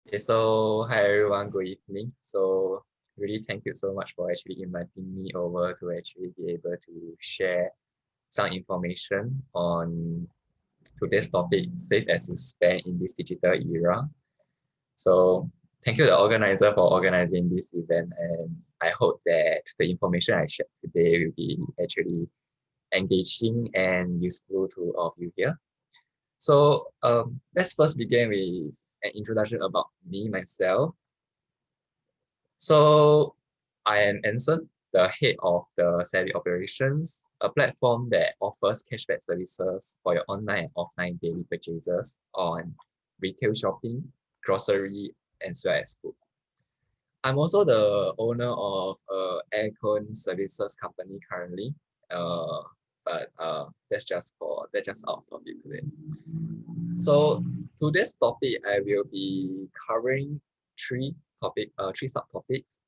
Okay, so hi everyone, good evening. So really thank you so much for actually inviting me over to actually be able to share some information on today's topic, safe as you spend in this digital era. So thank you the organizer for organizing this event, and I hope that the information I shared today will be actually engaging and useful to all of you here. So let's first begin with an introduction about me, myself. So I am Anson, the head of the Savee operations, a platform that offers cashback services for your online and offline daily purchases on retail shopping, grocery, as well as food. I'm also the owner of a aircon services company currently, but that's just out of topic today. So today's topic, I will be covering three subtopics.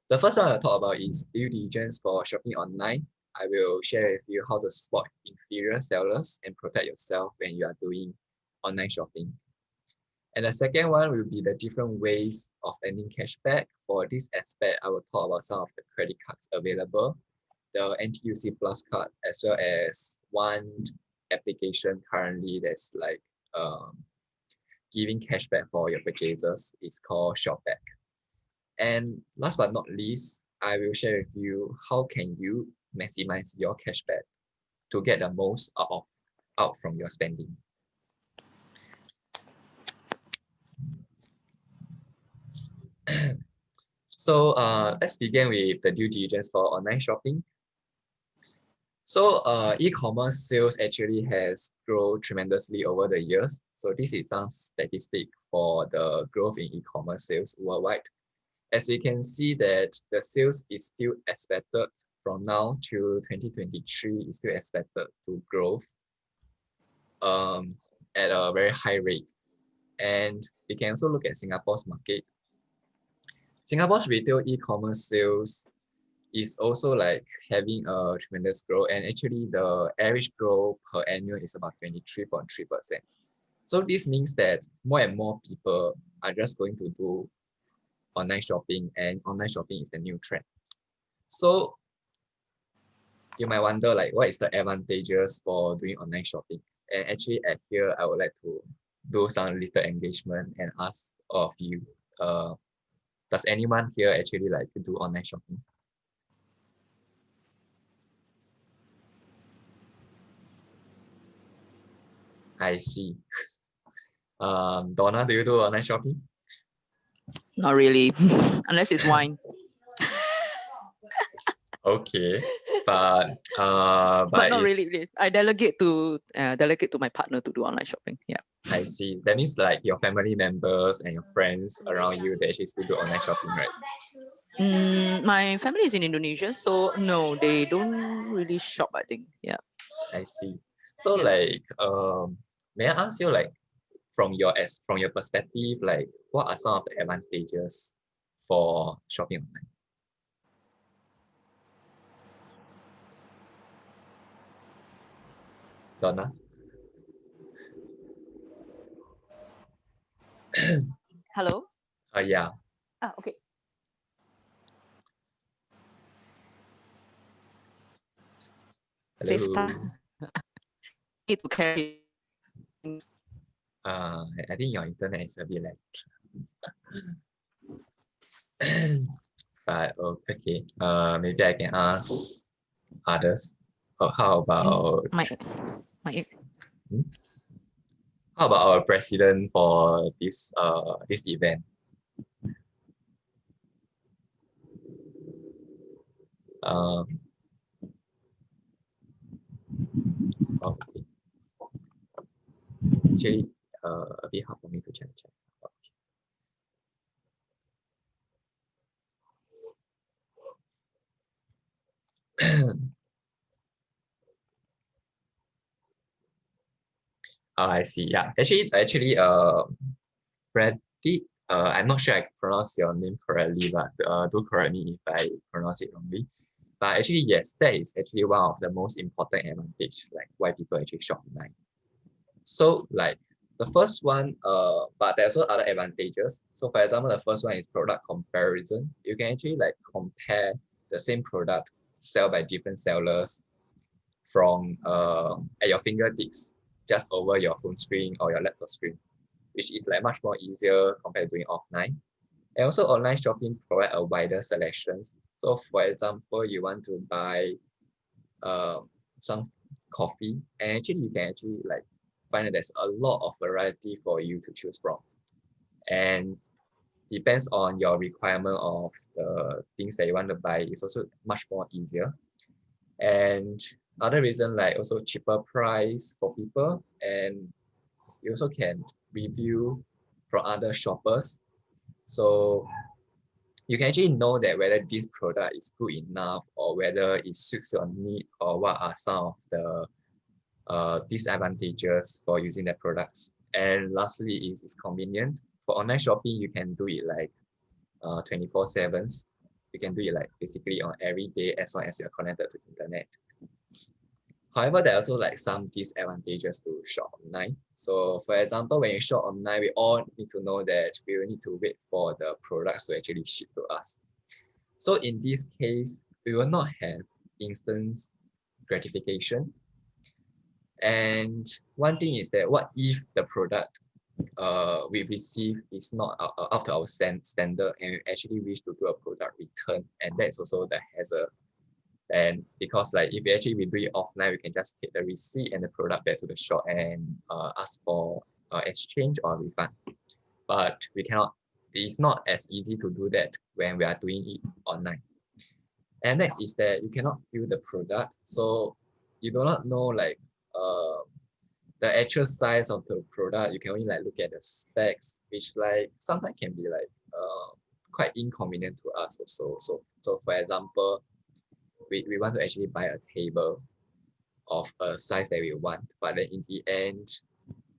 The first one I'll talk about is due diligence for shopping online. I will share with you how to spot inferior sellers and protect yourself when you are doing online shopping. And the second one will be the different ways of earning cashback. For this aspect, I will talk about some of the credit cards available, the NTUC Plus card, as well as one application currently that's like giving cashback for your purchases. It's called ShopBack. And last but not least, I will share with you how can you maximize your cashback to get the most out from your spending. So let's begin with the due diligence for online shopping. So e-commerce sales actually has grown tremendously over the years. So this is some statistic for the growth in e-commerce sales worldwide. As we can see that the sales is still expected from now to 2023 is still expected to grow at a very high rate. And we can also look at Singapore's market. Singapore's retail e-commerce sales is also like having a tremendous growth, and actually the average growth per annum is about 23.3%. So this means that more and more people are just going to do online shopping, and online shopping is the new trend. So you might wonder like what is the advantages for doing online shopping? And actually at here I would like to do some little engagement and ask all of you, does anyone here actually like to do online shopping? I see. Donna, do you do online shopping? Not really, unless it's wine. Okay, but not really. I delegate to my partner to do online shopping. Yeah. I see. That means like your family members and your friends around you, they actually still do online shopping, right? My family is in Indonesia, so no, they don't really shop, I think. Yeah. I see. So like may I ask you like from your perspective, like what are some of the advantages for shopping online? Donna? Hello? Yeah. Okay. Hello. Need to carry. I think your internet is a bit like but okay. Maybe I can ask others. How about how about our president for this event? Okay. Actually, a bit hard for me to check. I see. Yeah, actually, Brady, I'm not sure I pronounce your name correctly, but do correct me if I pronounce it wrongly. But actually, yes, that is actually one of the most important advantage, like why people actually shop online. So, like, the first one, but there's also other advantages. So for example, the first one is product comparison. You can actually like compare the same product sold by different sellers from at your fingertips, just over your phone screen or your laptop screen, which is like much more easier compared to doing offline. And also online shopping provide a wider selections. So for example, you want to buy some coffee, and actually you can actually like find that there's a lot of variety for you to choose from. And depends on your requirement of the things that you want to buy, it's also much more easier. And other reason like also cheaper price for people, and you also can review from other shoppers. So you can actually know that whether this product is good enough or whether it suits your need or what are some of the disadvantages for using their products. And lastly is it's convenient. For online shopping, you can do it like 24/7. You can do it like basically on every day as long as you're connected to internet. However, there are also like some disadvantages to shop online. So for example, when you shop online, we all need to know that we will need to wait for the products to actually ship to us. So in this case, we will not have instant gratification. And one thing is that what if the product we receive is not up to our standard, and we actually wish to do a product return, and that's also the hazard. And because like if we actually we do it offline, we can just take the receipt and the product back to the shop and ask for exchange or refund. But we cannot, it's not as easy to do that when we are doing it online. And next is that you cannot feel the product, so you do not know like the actual size of the product. You can only like look at the specs, which like sometimes can be like quite inconvenient to us also. So for example, we want to actually buy a table of a size that we want, but then in the end,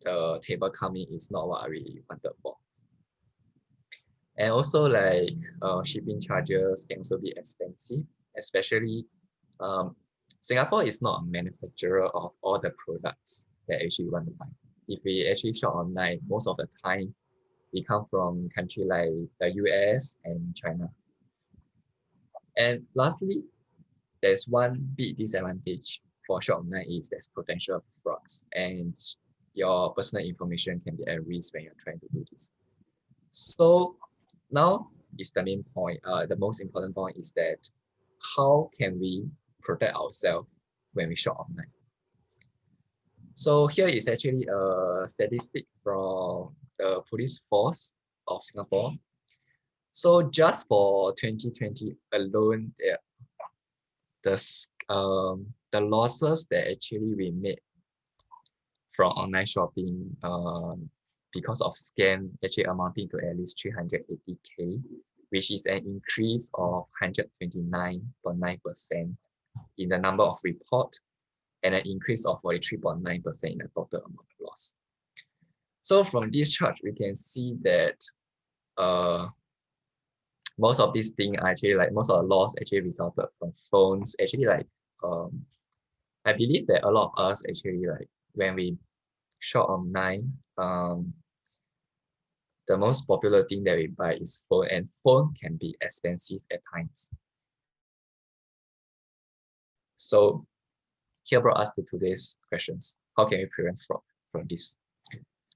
the table coming is not what I really wanted for. And also like shipping charges can also be expensive, especially Singapore is not a manufacturer of all the products that actually want to buy. If we actually shop online, most of the time, they come from countries like the US and China. And lastly, there's one big disadvantage for shop online is there's potential frauds, and your personal information can be at risk when you're trying to do this. So now is the main point. The most important point is that how can we protect ourselves when we shop online? So here is actually a statistic from the police force of Singapore. So just for 2020 alone, the losses that actually we made from online shopping because of scam actually amounting to at least 380K, which is an increase of 129.9% in the number of reports and an increase of 43.9% in the total amount of loss. So from this chart, we can see that most of these things are actually like most of the loss actually resulted from phones. Actually, like I believe that a lot of us actually like when we shop online, the most popular thing that we buy is phone, and phone can be expensive at times. So here brought us to today's questions. How can we prevent fraud from this?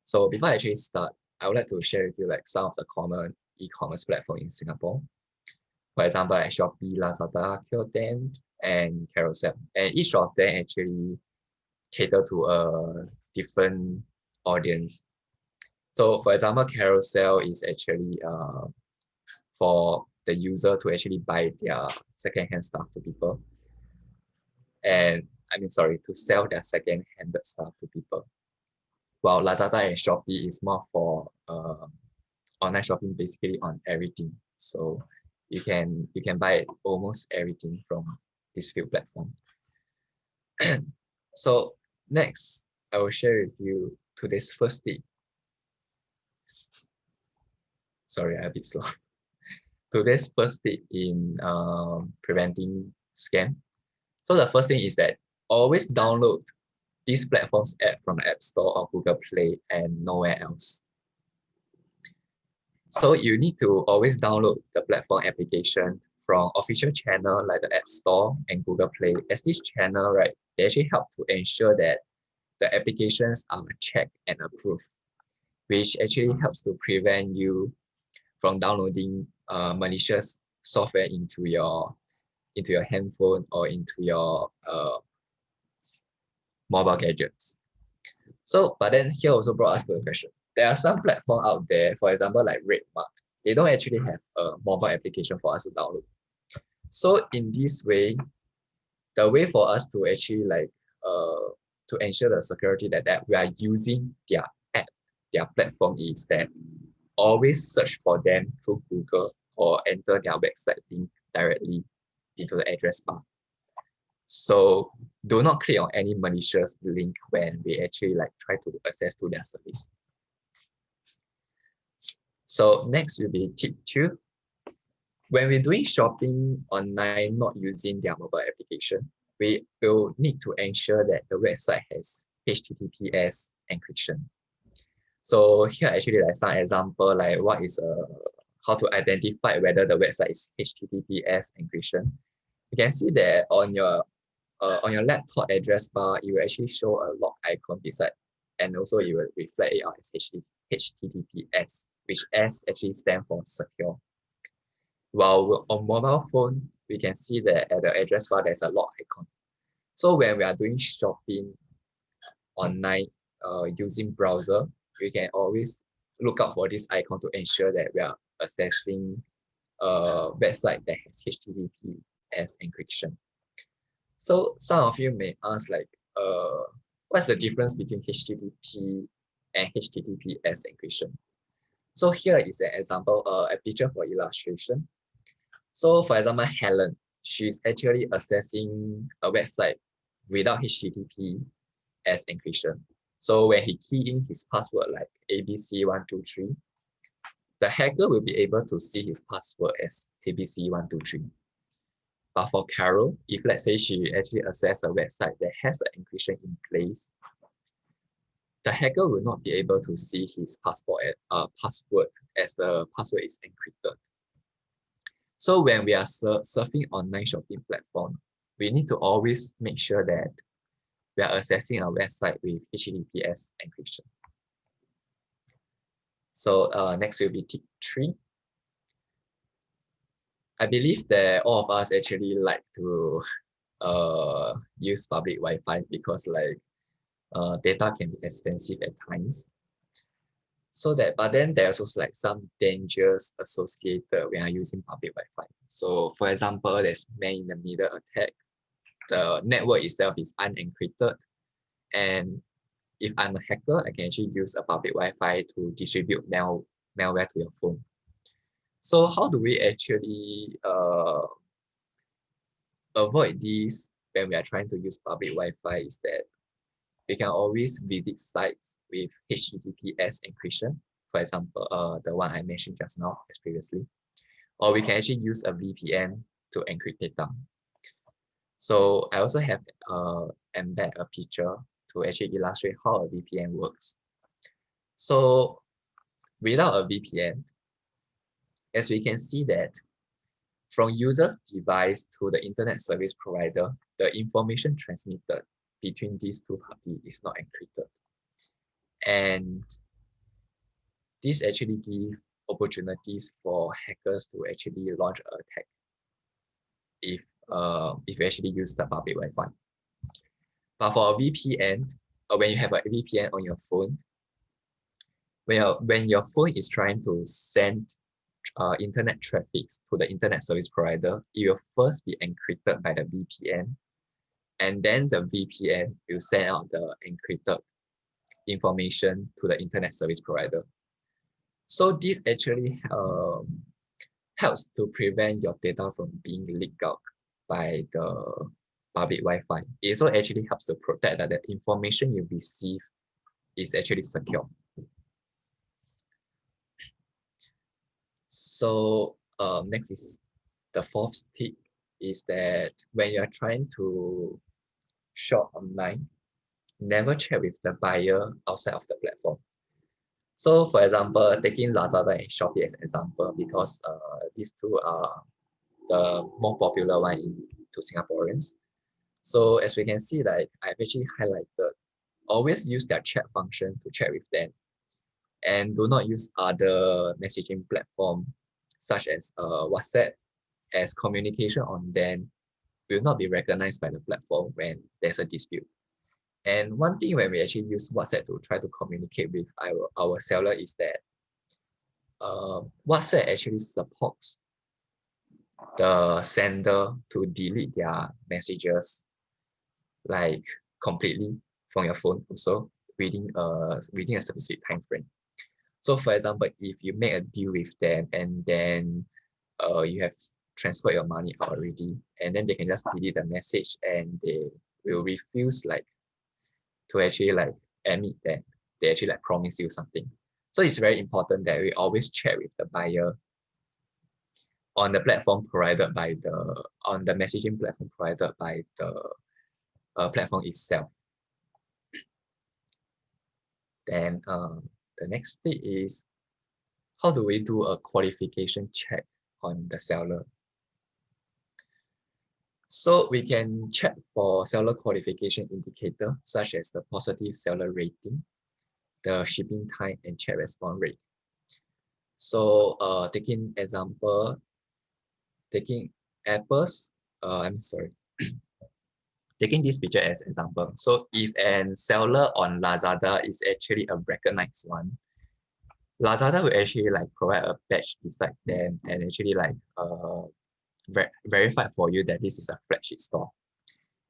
So before I actually start, I would like to share with you like some of the common e-commerce platform in Singapore. For example, like Shopee, Lazada, Qoo10, and Carousell. And each of them actually cater to a different audience. So for example, Carousell is actually for the user to actually buy their second-hand stuff to people. And to sell their second-hand stuff to people. While Lazada and Shopee is more for online shopping, basically on everything. So you can buy almost everything from this few platform. So next, I will share with you today's first tip. Sorry, I'm a bit slow. Today's first tip in preventing scam. So the first thing is that always download these platforms app from the App Store or Google Play and nowhere else. So you need to always download the platform application from official channel like the App Store and Google Play. As this channel, right, they actually help to ensure that the applications are checked and approved, which actually helps to prevent you from downloading malicious software into your handphone or into your mobile gadgets. So, but then here also brought us to the question. There are some platforms out there, for example, like Redmart. They don't actually have a mobile application for us to download. So in this way, the way for us to actually to ensure the security that we are using their app, their platform is that always search for them through Google or enter their website link directly into the address bar. So do not click on any malicious link when we actually try to access to their service. So next will be tip 2. When we're doing shopping online, not using their mobile application, we will need to ensure that the website has HTTPS encryption. So here actually some example what is how to identify whether the website is HTTPS encryption. You can see that on your laptop address bar, it will actually show a log icon beside, and also it will reflect it out as HTTPS, which S actually stands for secure. While on mobile phone, we can see that at the address bar, there's a log icon. So when we are doing shopping online using browser, we can always look out for this icon to ensure that we are accessing a website that has HTTPS encryption. So some of you may ask what's the difference between HTTP and HTTPS encryption? So here is an example, a picture for illustration. So for example, Helen, she's actually accessing a website without HTTP as encryption. So when he key in his password like ABC123, the hacker will be able to see his password as ABC123. But for Carol, if let's say she actually access a website that has the encryption in place, the hacker will not be able to see his password as the password is encrypted. So when we are surfing online shopping platform, we need to always make sure that we are accessing a website with HTTPS encryption. So next will be tip 3. I believe that all of us actually like to use public Wi-Fi because data can be expensive at times. But then there's also some dangers associated when I'm using public Wi-Fi. So for example, there's man-in-the-middle attack. The network itself is unencrypted, and if I'm a hacker, I can actually use a public Wi-Fi to distribute malware to your phone. So how do we actually avoid this when we are trying to use public Wi-Fi is that we can always visit sites with HTTPS encryption, for example, the one I mentioned just now as previously, or we can actually use a VPN to encrypt data. So I also have embed a picture to actually illustrate how a VPN works. So without a VPN, as we can see that from user's device to the internet service provider, the information transmitted between these two parties is not encrypted. And this actually gives opportunities for hackers to actually launch an attack if you actually use the public Wi-Fi. But for a VPN, when you have a VPN on your phone, when your phone is trying to send internet traffic to the internet service provider, it will first be encrypted by the VPN, and then the VPN will send out the encrypted information to the internet service provider. So this actually helps to prevent your data from being leaked out by the public Wi-Fi. It also actually helps to protect that the information you receive is actually secure. So next is the 4th tip is that when you're trying to shop online, never check with the buyer outside of the platform. So for example, taking Lazada and Shopee as example, because these two are the more popular one to Singaporeans. So as we can see, like I've actually highlighted, always use their chat function to chat with them, and do not use other messaging platform such as WhatsApp, as communication on them will not be recognized by the platform when there's a dispute. And one thing when we actually use WhatsApp to try to communicate with our seller is that WhatsApp actually supports the sender to delete their messages like completely from your phone also within a specific time frame. So for example, if you make a deal with them and then you have transferred your money out already, and then they can just delete the message and they will refuse like to actually like admit that they actually like promise you something. So it's very important that we always check with the buyer on the platform provided by on the messaging platform provided by the platform itself. Then the next thing is, how do we do a qualification check on the seller? So we can check for seller qualification indicator such as the positive seller rating, the shipping time, and chat response rate. So taking example, taking Apple's, taking this picture as example. So if an seller on Lazada is actually a recognized one, Lazada will actually like provide a badge beside them and actually like verify for you that this is a flagship store.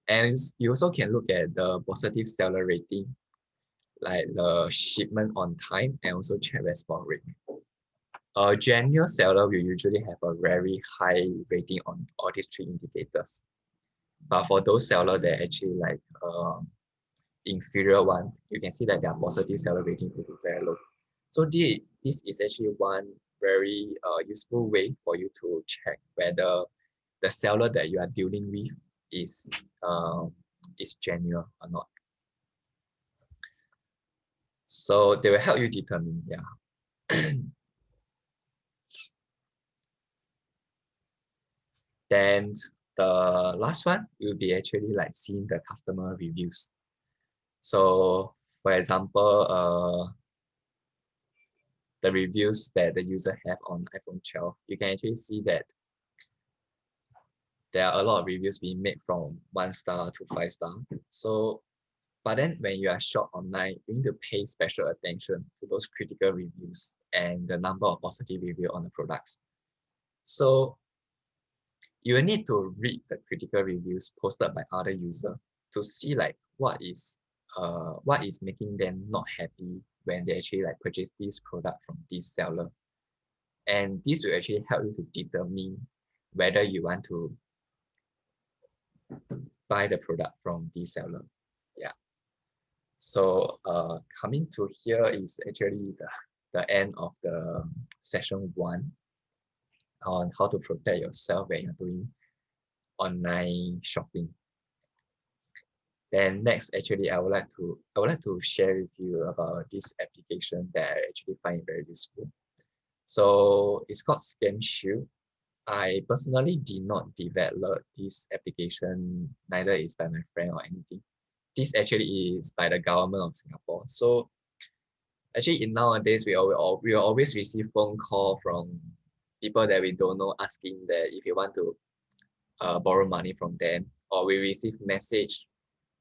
And you also can look at the positive seller rating, like the shipment on time and also chat response rate. A genuine seller will usually have a very high rating on all these three indicators. But for those sellers that actually like inferior one, you can see that their positive seller rating will be very low. So this is actually one very useful way for you to check whether the seller that you are dealing with is genuine or not. So they will help you determine, yeah. Then the last one will be actually like seeing the customer reviews. So for example, the reviews that the user have on iPhone 12, you can actually see that there are a lot of reviews being made from 1 star to 5 star. So, but then when you are shop online, you need to pay special attention to those critical reviews and the number of positive reviews on the products. So you will need to read the critical reviews posted by other users to see like what is making them not happy when they actually like purchase this product from this seller. And this will actually help you to determine whether you want to buy the product from this seller. Yeah. So coming to here is actually the end of the session 1 on how to protect yourself when you're doing online shopping. Then next, actually, I would like to share with you about this application that I actually find very useful. So it's called Scam Shield. I personally did not develop this application, neither is by my friend or anything. This actually is by the government of Singapore. So actually, in nowadays, we will always receive phone call from people that we don't know asking that if you want to borrow money from them, or we receive message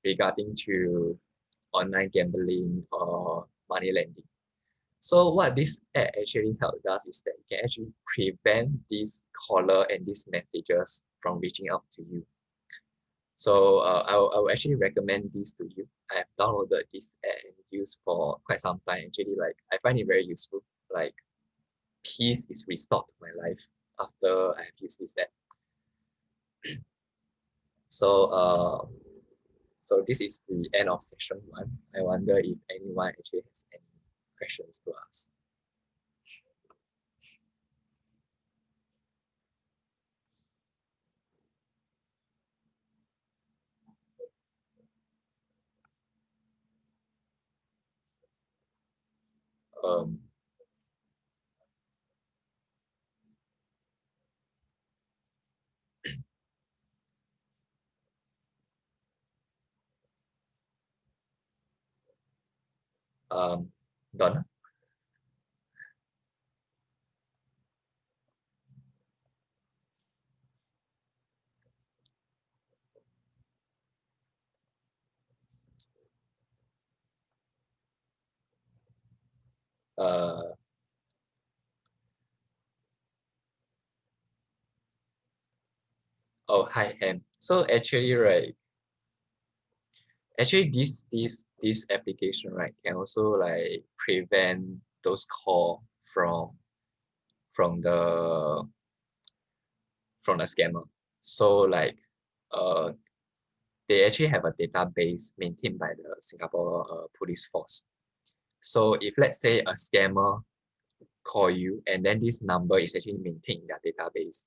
regarding to online gambling or money lending. So what this app actually helps us is that it can actually prevent this caller and these messages from reaching out to you. So I will actually recommend this to you. I have downloaded this app and used for quite some time. Actually, like I find it very useful. Like peace is restored to my life after I have used this app. So so this is the end of section 1. I wonder if anyone actually has any questions to ask. um, Donna. Uh, oh, hi, Em. So actually, right, actually this application, right, can also like prevent those call from the from the scammer. So like, uh, they actually have a database maintained by the Singapore police force. So if let's say a scammer call you and then this number is actually maintained in their database,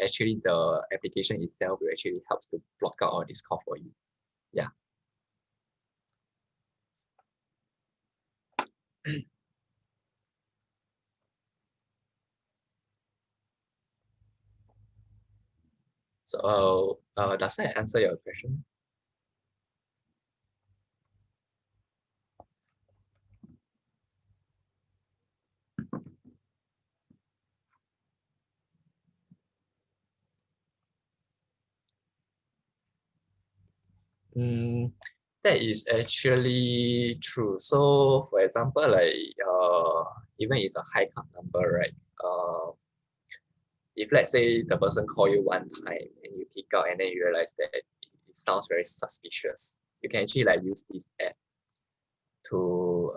actually the application itself will actually helps to block out all this call for you. Yeah. So does that answer your question? Mm, that is actually true. So for example, like even it's a high card number, right? If let's say the person call you one time and you pick up and then you realize that it sounds very suspicious, you can actually like use this app to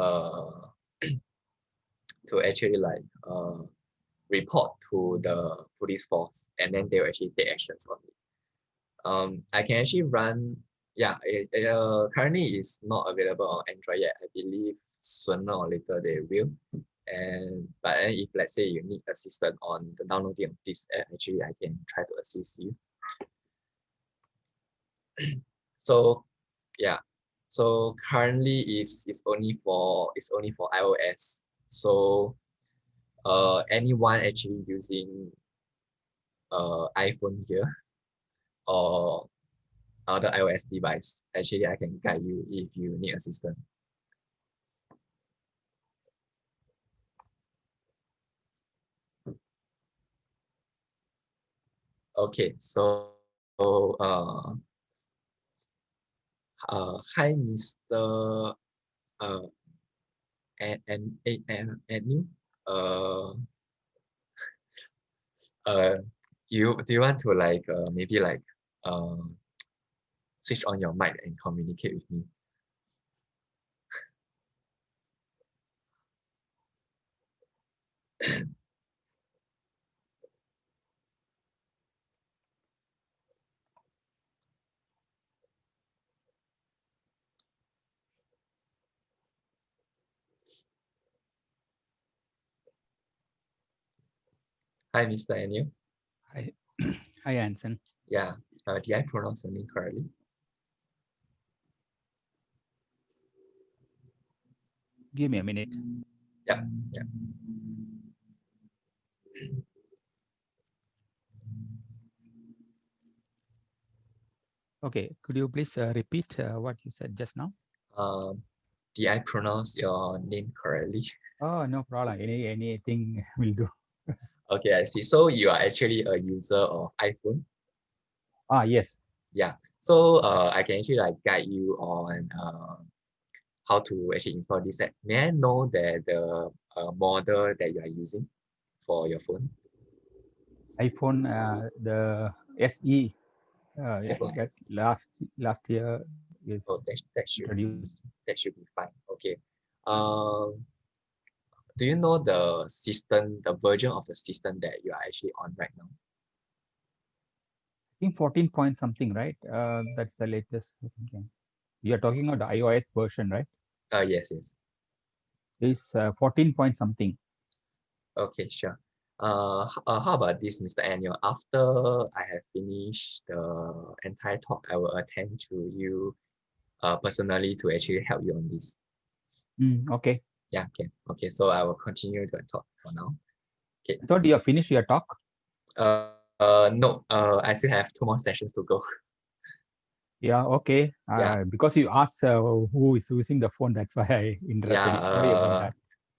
to actually like report to the police force and then they will actually take actions on it. I can actually run, yeah, currently it's not available on Android yet. I believe sooner or later they will. But then if let's say you need assistance on the downloading of this app, actually I can try to assist you. So yeah, so currently it's only for iOS. So anyone actually using iPhone here or other iOS device, actually I can guide you if you need assistance. Okay, so hi Mr. Uh and you uh do you want to like maybe like switch on your mic and communicate with me? Hi Mr. Anu. Hi, hi Anson. Yeah, did I pronounce your name correctly? Give me a minute. Yeah, yeah. Okay, could you please repeat what you said just now? Did I pronounce your name correctly? Oh, no problem. Anything will do. Okay, I see. So you are actually a user of iPhone? Ah, yes. Yeah. So I can actually like guide you on how to actually install this app. May I know that the model that you are using for your phone? iPhone, the SE, iPhone that X. last year is Oh, introduced. that should be fine. Okay. Um, do you know the system, the version of the system that you are actually on right now? I think 14 point something, right? That's the latest. You are talking about the iOS version, right? Yes, yes. It's 14 point something. Okay, sure. How about this, Mr. Annual? After I have finished the entire talk, I will attend to you personally to actually help you on this. Okay. Yeah, okay. Okay, so I will continue the talk for now. Okay. So do you finish your talk? No, I still have 2 more sessions to go. Yeah, okay. Yeah. Because you asked who is using the phone, that's why I interrupted you. Sorry about that.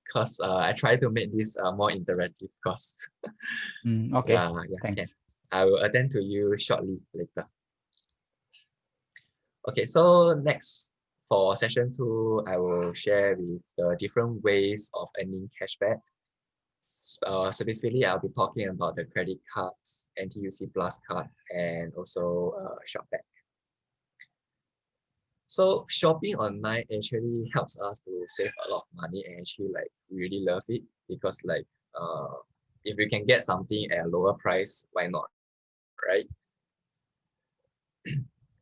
Because I try to make this more interactive because Okay, yeah, thanks. okay. I will attend to you shortly later. Okay, so next for session 2, I will share with the different ways of earning cashback. Specifically, I'll be talking about the credit cards, NTUC Plus card, and also ShopBack. So shopping online actually helps us to save a lot of money and actually like really love it because like if we can get something at a lower price, why not, right?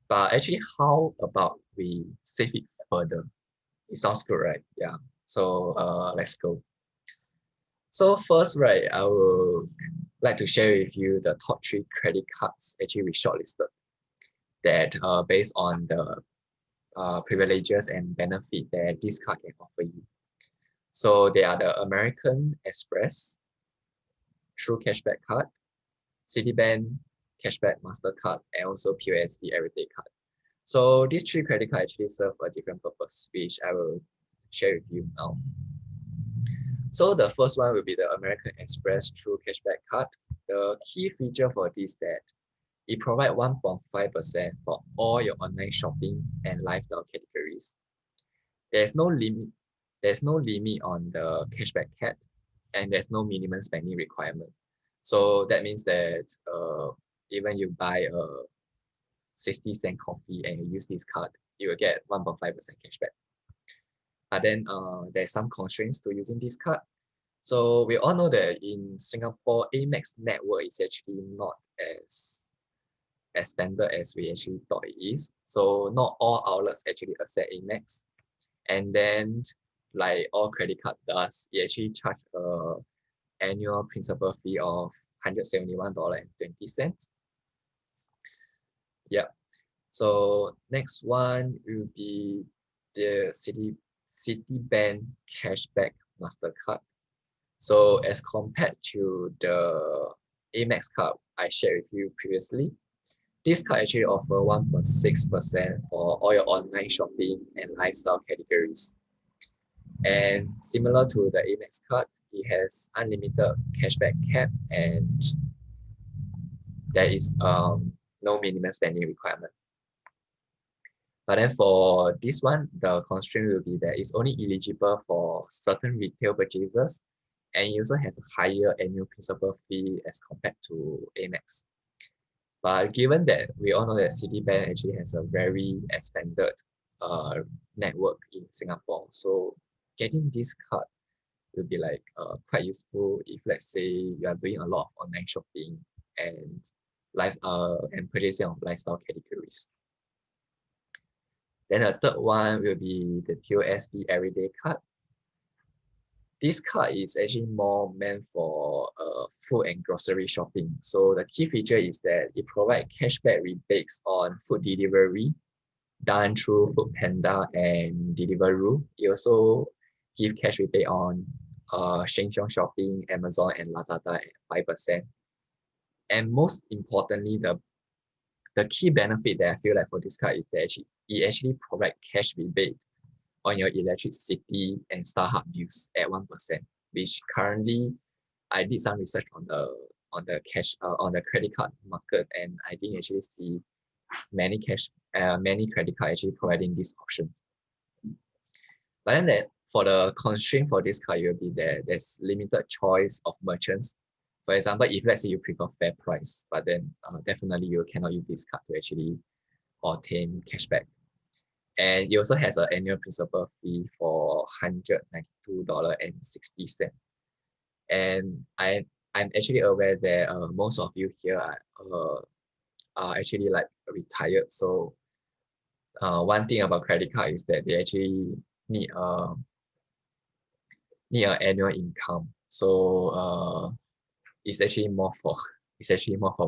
But actually, how about we save it further? It sounds good, right? Yeah. So let's go. So first, right, I would like to share with you the top 3 credit cards actually we shortlisted that based on the privileges and benefit that this card can offer you. So they are the American Express True Cashback Card, Citibank Cashback Mastercard, and also POSB Everyday Card. So these 3 credit cards actually serve a different purpose, which I will share with you now. So the first one will be the American Express True Cashback Card. The key feature for this is that it provides 1.5% for all your online shopping and lifestyle categories. There's no limit. There's no limit on the cashback cap, and there's no minimum spending requirement. So that means that even you buy a 60-cent coffee and you use this card, you will get 1.5% cashback. But then there's some constraints to using this card. So we all know that in Singapore, Amex network is actually not as standard as we actually thought it is. So not all outlets actually accept Amex. And then like all credit card does, it actually charge a annual principal fee of $171.20. Yeah. So next one will be the Citibank Cashback Mastercard. So as compared to the Amex card I shared with you previously, this card actually offers 1.6% for all your online shopping and lifestyle categories. And similar to the Amex card, it has unlimited cashback cap and there is no minimum spending requirement. But then for this one, the constraint will be that it's only eligible for certain retail purchases and it also has a higher annual principal fee as compared to Amex. But given that we all know that Citibank actually has a very expanded network in Singapore, so getting this card will be like quite useful if let's say you are doing a lot of online shopping and and purchasing of lifestyle categories. Then the third one will be the POSB Everyday Card. This card is actually more meant for food and grocery shopping. So the key feature is that it provides cashback rebates on food delivery done through Foodpanda and Deliveroo. It also gives cash rebate on Sheng Siong Shopping, Amazon, and Lazada at 5%. And most importantly, the key benefit that I feel like for this card is that it actually provides cash rebate on your electricity and StarHub bills at 1%, which currently I did some research on the credit card market, and I didn't actually see many credit cards actually providing these options. But then that for the constraint for this card, will be there's limited choice of merchants. For example, if let's say you prefer FairPrice, but then definitely you cannot use this card to actually obtain cashback. And it also has an annual principal fee for $192.60. And I'm actually aware that most of you here are actually like retired. So one thing about credit card is that they actually need an annual income. So it's actually more for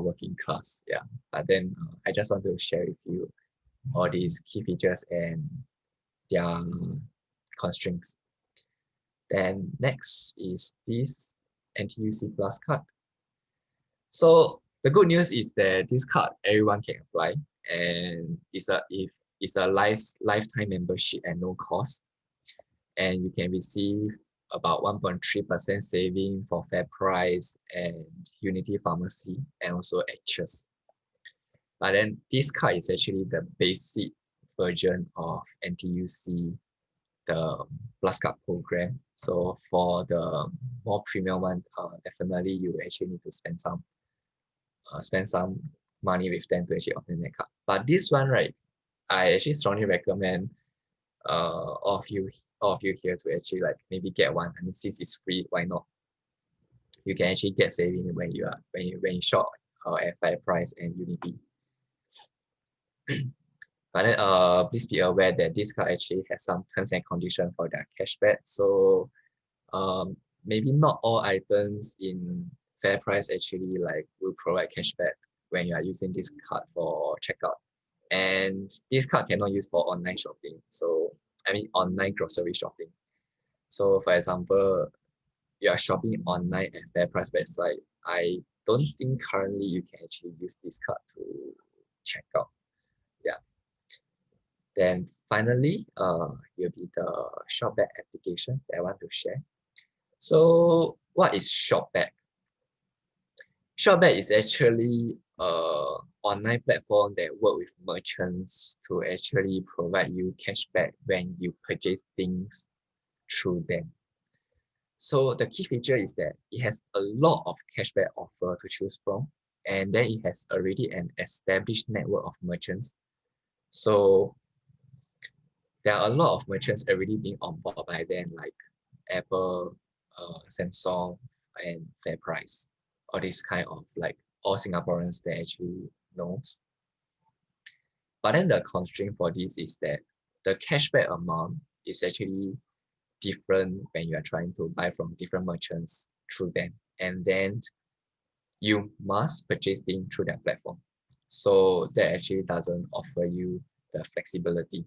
working class. Yeah. But then I just want to share with you all these key features and their constraints. Then next is this NTUC Plus card. So the good news is that this card everyone can apply, and it's a lifetime membership at no cost, and you can receive about 1.3% saving for FairPrice and Unity Pharmacy and also Actress. But then this card is actually the basic version of NTUC, the Plus Card program. So for the more premium one, definitely you actually need to spend some money with them to actually obtain that card. But this one, right, I actually strongly recommend all of you here to actually like maybe get one. I mean, since it's free, why not? You can actually get saving when you shop at FairPrice and Unity. But then please be aware that this card actually has some terms and conditions for their cashback. So maybe not all items in FairPrice actually like will provide cashback when you are using this card for checkout. And this card cannot use for online shopping. So I mean online grocery shopping. So for example, you are shopping online at FairPrice website. I don't think currently you can actually use this card to check out. Yeah. Then finally, will be the ShopBack application that I want to share. So what is ShopBack? ShopBack is actually an online platform that work with merchants to actually provide you cashback when you purchase things through them. So the key feature is that it has a lot of cashback offer to choose from, and then it has already an established network of merchants. So there are a lot of merchants already being on board by them, like Apple, Samsung, and FairPrice. All these kind of like all Singaporeans that actually knows. But then the constraint for this is that the cashback amount is actually different when you are trying to buy from different merchants through them. And then you must purchase things through their platform. So that actually doesn't offer you the flexibility.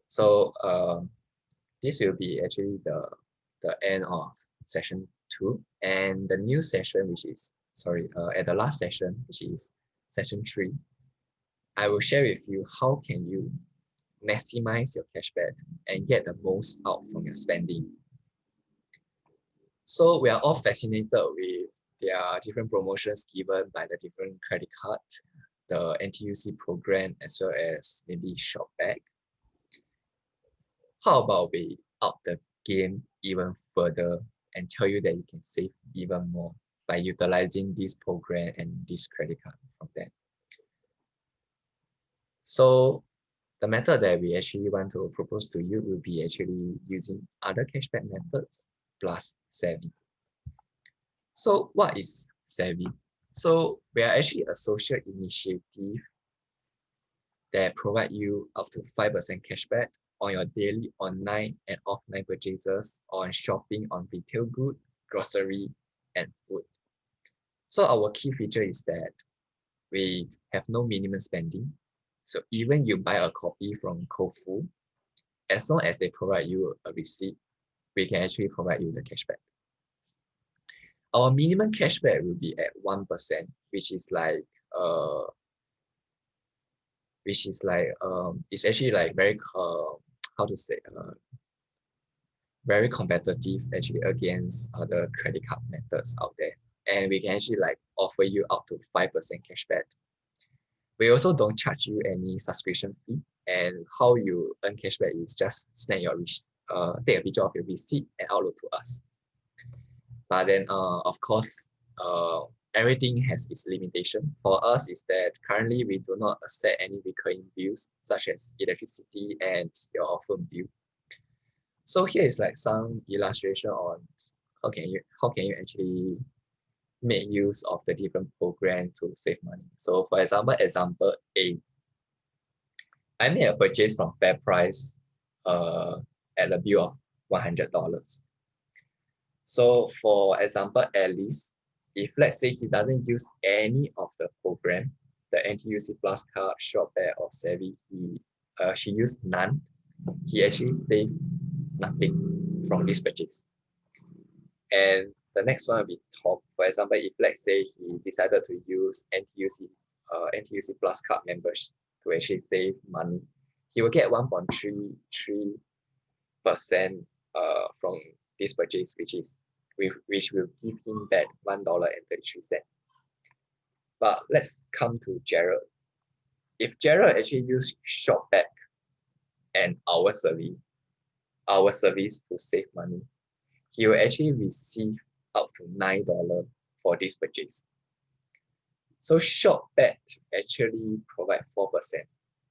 So this will be actually the end of session 2, and the new session, which is at the last session, which is session 3, I will share with you how can you maximize your cashback and get the most out from your spending. So we are all fascinated with their different promotions given by the different credit card, the NTUC program, as well as maybe ShopBack. How about we up the game even further and tell you that you can save even more by utilizing this program and this credit card from them. So the method that we actually want to propose to you will be actually using other cashback methods plus Savee. So what is Savee? So we are actually a social initiative that provide you up to 5% cashback on your daily online and offline purchases on shopping on retail good, grocery, and food. So our key feature is that we have no minimum spending. So even you buy a copy from Kofu, as long as they provide you a receipt, we can actually provide you the cashback. Our minimum cashback will be at 1%, which is like it's actually like very very competitive actually against other credit card methods out there, and we can actually like offer you up to 5% cashback. We also don't charge you any subscription fee, and how you earn cashback is just take a picture of your receipt and upload to us. But then of course everything has its limitation. For us is that currently we do not accept any recurring bills such as electricity and your phone bill. So here is like some illustration on how can you actually make use of the different program to save money. So for example A, I made a purchase from FairPrice at a bill of $100. So for example, Alice, if let's say he doesn't use any of the program, the NTUC Plus card, ShopBack or Savee, she used none, he actually saved nothing from this purchase. And the next one will be Tom. For example, if let's say he decided to use NTUC Plus card members to actually save money, he will get 1.33% from this purchase, which will give him back $1.33. But let's come to Gerald. If Gerald actually used ShopBack and our service to save money, he will actually receive up to $9 for this purchase. So ShopBack actually provide 4%,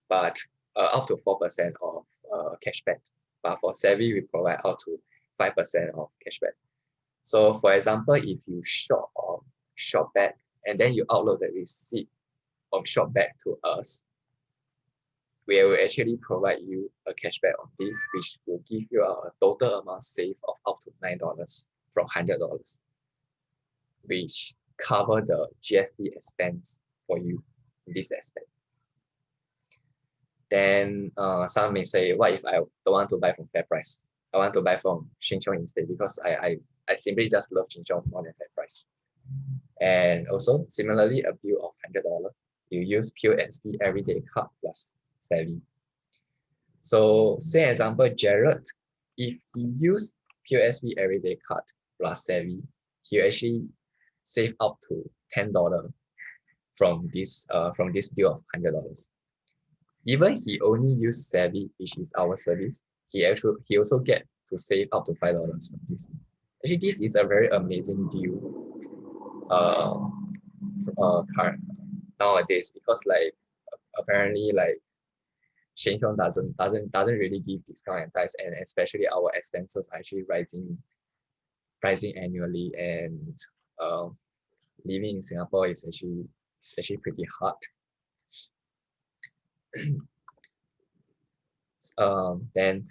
but up to 4% of cashback. But for Savee, we provide up to 5% of cashback. So for example, if you shop on ShopBack and then you upload the receipt of ShopBack to us, we will actually provide you a cashback on this, which will give you a total amount saved of up to $9 from $100, which cover the GST expense for you in this aspect. Then some may say, what if I don't want to buy from FairPrice? I want to buy from Sheng Siong instead because I simply just love Sheng Siong more than FairPrice. And also, similarly, a bill of $100, you use POSB Everyday Card plus Savee. So, say example, Jared, if he used POSB Everyday Card plus Savee, he actually save up to $10 from this bill of $100. Even he only used Savee, which is our service, he also get to save up to $5 from this. Actually, this is a very amazing deal current nowadays, because like apparently like Sheng Siong doesn't really give discount and price, and especially our expenses are actually rising annually, and living in Singapore is actually pretty hard. Then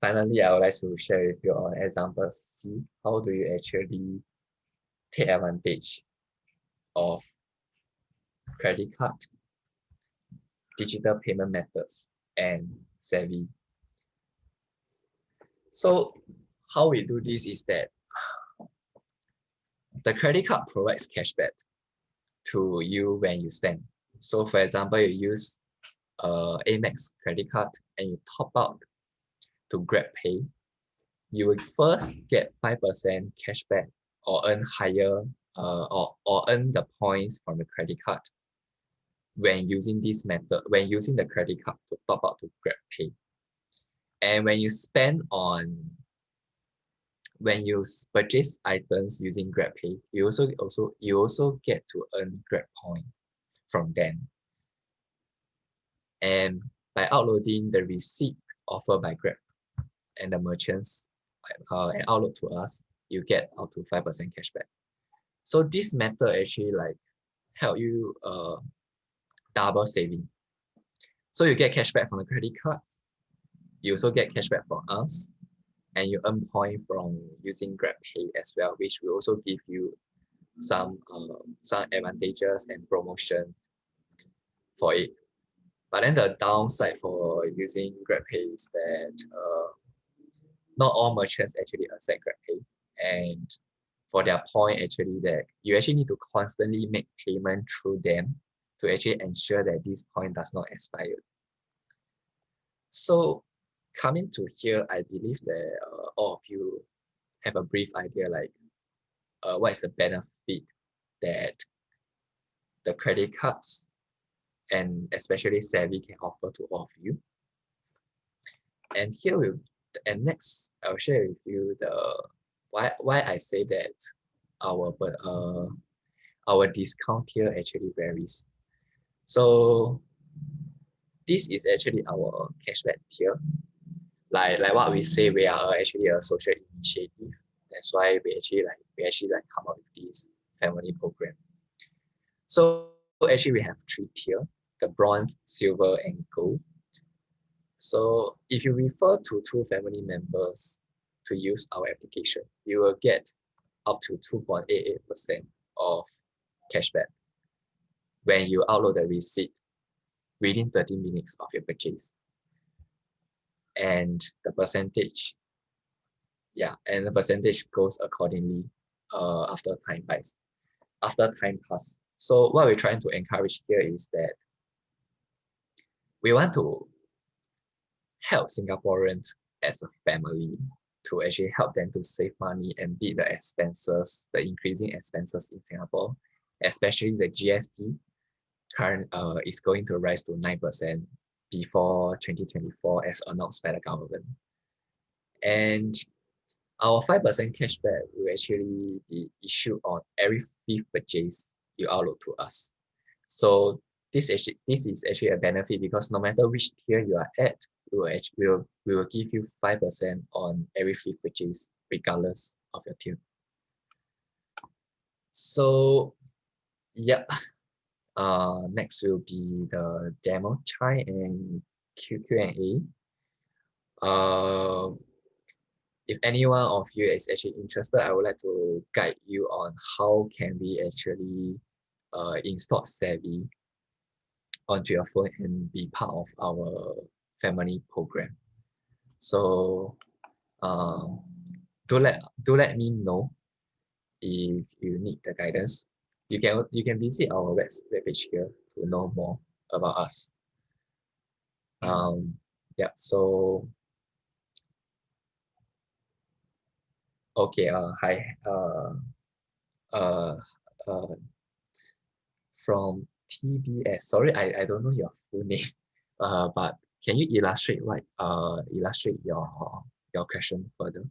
finally, I would like to share with you on example C. How do you actually take advantage of credit card, digital payment methods, and Savee? So how we do this is that the credit card provides cashback to you when you spend. So for example, you use Amex credit card and you top up to GrabPay, you will first get 5% cashback or earn higher or earn the points from the credit card when using this method, when using the credit card to top up to GrabPay. And when you purchase items using GrabPay, you also get to earn Grab point from them. And by uploading the receipt offered by Grab and the merchants and upload to us, you get up to 5% cashback. So this method actually like help you double saving. So you get cashback from the credit cards, you also get cashback from us, and you earn point from using GrabPay as well, which will also give you some advantages and promotion for it. But then the downside for using GrabPay is that not all merchants actually accept GrabPay, and for their point actually that you actually need to constantly make payment through them to actually ensure that this point does not expire. So coming to here, I believe that all of you have a brief idea like what is the benefit that the credit cards and especially Savee can offer to all of you. And next I'll share with you the why I say that our discount tier actually varies. So this is actually our cashback tier. Like what we say, we are actually a social initiative. That's why we actually come up with this family program. So actually we have 3 tiers: the bronze, silver, and gold. So if you refer to 2 family members to use our application, you will get up to 2.88% of cashback when you upload the receipt within 30 minutes of your purchase. and the percentage, yeah, and the percentage goes accordingly after time pass. So what we're trying to encourage here is that we want to help Singaporeans as a family to actually help them to save money and beat the expenses, the increasing expenses in Singapore, especially the GST current is going to rise to 9% before 2024 as announced by the government. And our 5% cashback will actually be issued on every fifth purchase you upload to us. So this is actually a benefit because no matter which tier you are at, we will give you 5% on every fifth purchase, regardless of your tier. So yeah, next will be the demo chai and Q&A. If any one of you is actually interested, I would like to guide you on how can we actually install Savee onto your phone and be part of our family program. So do let me know if you need the guidance. You can visit our webpage here to know more about us. Yeah, so okay, hi, from TBS. Sorry, I don't know your full name. But can you illustrate your question further?